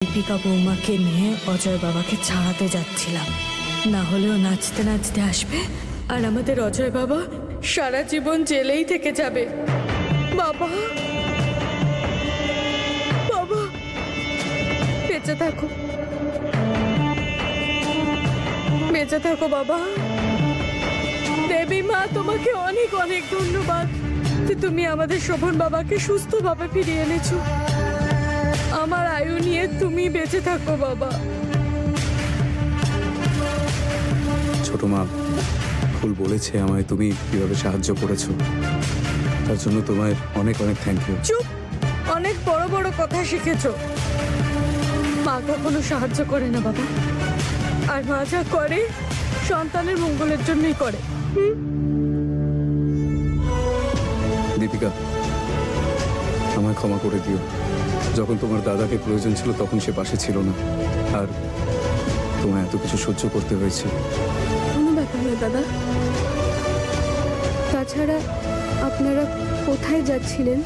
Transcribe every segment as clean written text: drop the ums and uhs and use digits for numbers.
দীপিকা বৌমাকে নিয়ে অজয় বাবাকে ছাড়াতে যাচ্ছিলাম, না হলেও নাচতে নাচতে আসবে আর আমাদের অজয় বাবা সারা জীবন জেলেই থেকে যাবে। বাবা বাবা বেঁচে থাকো, বেঁচে থাকো বাবা। দেবী মা তোমাকে অনেক অনেক ধন্যবাদ যে তুমি আমাদের শোভন বাবাকে সুস্থভাবে ফিরিয়ে এনেছো। আমার আয়ু নিয়ে তুমি বেঁচে থাকো বাবা। ছোট মা, ফুল বলেছে আমায় তুমি কিভাবে সাহায্য করেছো, তার জন্য তোমায় অনেক অনেক থ্যাংক ইউ। চুপ, অনেক বড় বড় কথা শিখেছো। মা কখনো সাহায্য করে না বাবা, আর মা যা করে সন্তানের মঙ্গলের জন্যই করে। দীপিকা, আমায় ক্ষমা করে দিও। যখন তোমার দাদাকে প্রয়োজন ছিল তখন সে পাশে ছিল না, আর তোমায় এত কিছু সহ্য করতে হয়েছে। কোনো ব্যাপার নয় দাদা। তাছাড়া আপনারা কোথায় যাচ্ছিলেন?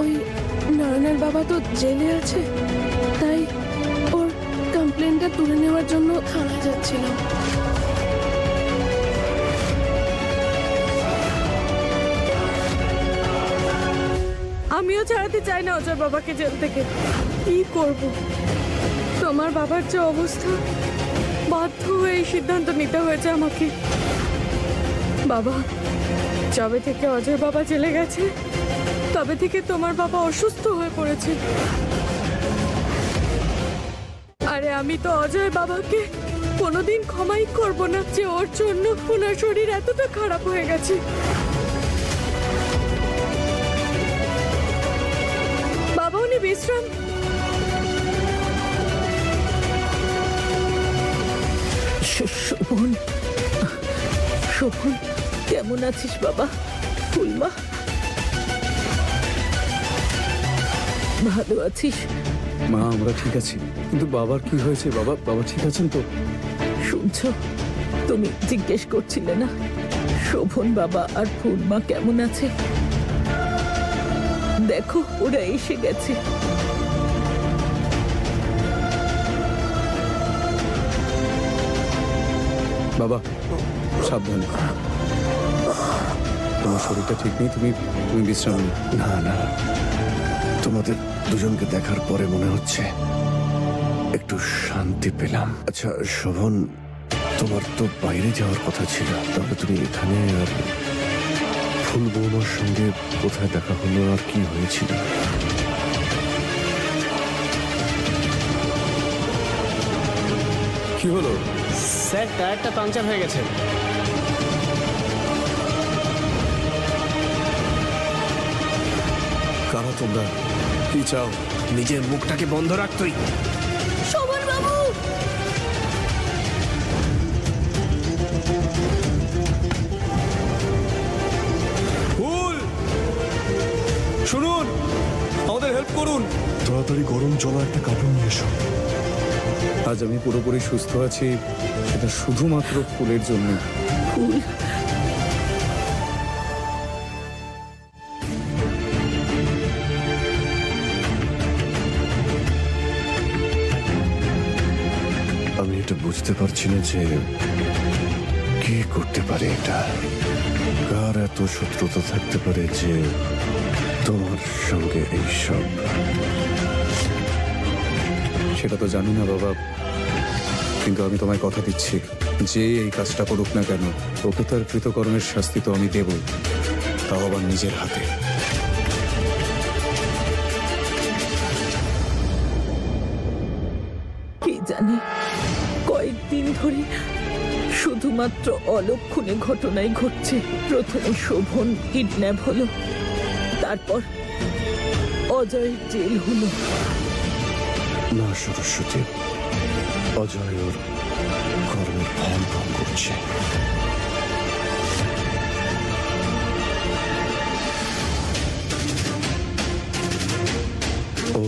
ওই নারায়ণের বাবা তো জেলে আছে, তাই ওর কমপ্লেনটা তুলে নেওয়ার জন্য থানায় যাচ্ছিলাম। আমিও ছাড়াতে চাই না অজয় বাবাকে জেল থেকে। কি করব, তোমার বাবার যে অবস্থা, বাধ্য হয়ে এই সিদ্ধান্ত নিতে হয়েছে আমাকে। বাবা, যবে থেকে অজয় বাবা জেলে গেছে তবে থেকে তোমার বাবা অসুস্থ হয়ে পড়েছে। আরে আমি তো অজয় বাবাকে কোনোদিন ক্ষমাই করব না যে ওর জন্য ওনার শরীর এতটা খারাপ হয়ে গেছে। বাবা, উনি বিশ্রাম। শোভন, শোভন কেমন আছিস বাবা? ফুলমা ভালো আছিস? মা, আমরা ঠিক আছি, কিন্তু বাবার কি হয়েছে? বাবা বাবা ঠিক আছেন তো? শুনছো, তুমি জিজ্ঞেস করছিলে না শোভন বাবা আর ফুলমা কেমন আছে? দেখো ওরা এসে গেছে। বাবা সাবধানে, তোমার শরীরটা ঠিক নেই, তুমি বিশ্রাম নিও। না না, তোমাদের দুজনকে দেখার পরে মনে হচ্ছে একটু শান্তি পেলাম। আচ্ছা শোভন, তোমার তো বাইরে যাওয়ার কথা ছিল, তবে তুমি এখানে আর ফুল বৌমার সঙ্গে কোথায় দেখা হলো আর কি হয়েছিল? কি হলো স্যার? টায়ারটা পাংচার হয়ে গেছে। কারা তোমরা? কি চাও? নিজের মুখটাকে বন্ধ রাখ তুই। শোভন বাবু! ফুল, শুনুন, আমাদের হেল্প করুন। তাড়াতাড়ি গরম জল একটা কাপড় নিয়ে এসো। আজ আমি পুরোপুরি সুস্থ আছি, এটা শুধুমাত্র ফুলের জন্য। ফুল, আমি এটা বুঝতে পারছি না যে কে করতে পারে এটা। কার এত শত্রুতা থাকতে পারে যে তোমার সঙ্গে এইসব? সেটা তো জানি না বাবা, কিন্তু আমি তোমায় কথা দিচ্ছি, যে এই কাজটা করুক না কেন, ওকে তার কৃতকর্মের শাস্তি তো আমি দেবই, তাও আবার নিজের হাতে। কি জানি কয়েকদিন ধরে শুধুমাত্র অলক্ষণে ঘটনাই ঘটছে। প্রথমে শোভন কিডন্যাপ হলো, তারপর অজয় জেল হলো। না সরস্বতী, অজয় ওর কর্মের ফল ভোগ করছে। ও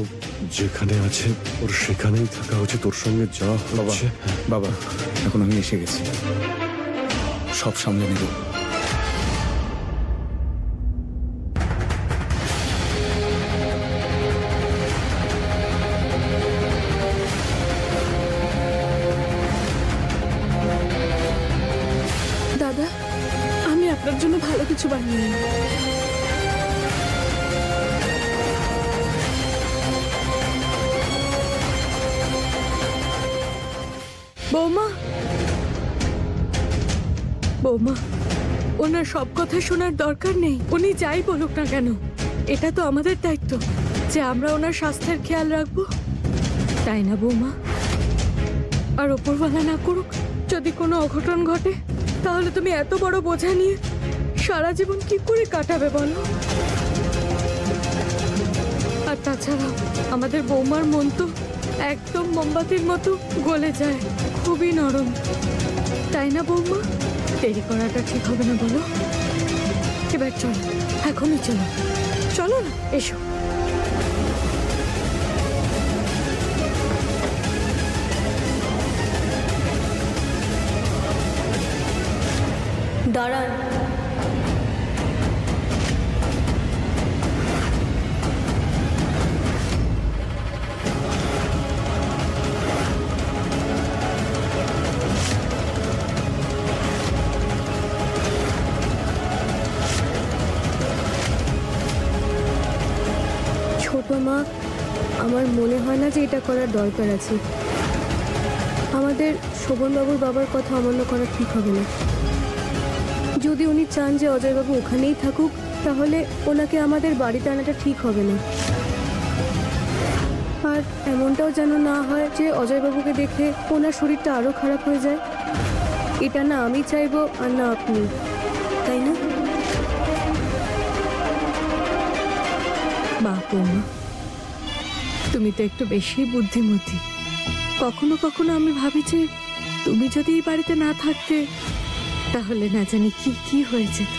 যেখানে আছে ওর সেখানেই থাকা উচিত। তোর সঙ্গে যা হচ্ছে। বাবা, এখন আমি এসে গেছি, সব সামলে নেব। নিন। বৌমা, বৌমা, ওনার সব কথা শোনার দরকার নেই। উনি যাই বলুক না কেন, এটা তো আমাদের দায়িত্ব যে আমরা ওনার স্বাস্থ্যের খেয়াল রাখবো, তাই না বৌমা? আর ওপরওয়ালা না করুক, যদি কোনো অঘটন ঘটে তাহলে তুমি এত বড় বোঝা নিয়ে সারা জীবন কি করে কাটাবে বলো? আর তাছাড়া আমাদের বৌমার মন তো একদম মোমবাতির মতো গলে যায়, খুবই নরম, তাই না বৌমা? দেরি করাটা ঠিক হবে না বলো? এবার চলো, এখনই চলো, চলো না, এসো। দাঁড়ান। ছোট মা, আমার মনে হয় না যে এটা করার দরকার আছে। আমাদের শোভনবাবুর বাবার কথা অমান্য করা ঠিক হবে না। যদি উনি চান যে অজয়বাবু ওখানেই থাকুক, তাহলে ওনাকে আমাদের বাড়িতে আনাটা ঠিক হবে না। আর এমনটাও যেন না হয় যে অজয়বাবুকে দেখে ওনার শরীরটা আরো খারাপ হয়ে যায়। এটা না আমি চাইবো আর না আপনি, তাই না? বাহ বৌমা, তুমি তো একটু বেশি বুদ্ধিমতী। কখনো কখনো আমি ভাবি যে তুমি যদি এই বাড়িতে না থাকতে তাহলে না জানি কি কি হয়ে যেত।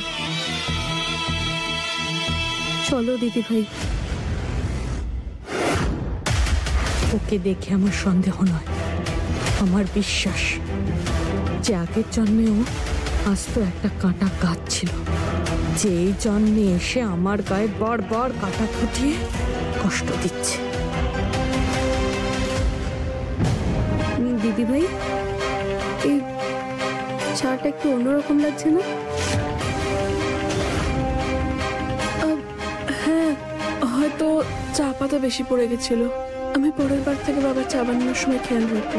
চলো দিদি ভাই। ওকে দেখে আমার সন্দেহ নয়, আমার বিশ্বাস যে আগের জন্মেও আস্ত একটা কাঁটা গাছ ছিল, যে এই জন্মে এসে আমার গায়ে বারবার কাঁটা ফুটিয়ে কষ্ট দিচ্ছে। দিদি ভাই, এই চাটা একটু অন্যরকম লাগছে না? হ্যাঁ, হয়তো চা পাতা বেশি পড়ে গেছিল। আমি পরের বার থেকে বাবার চা বানানোর সময় খেয়াল রাখবো।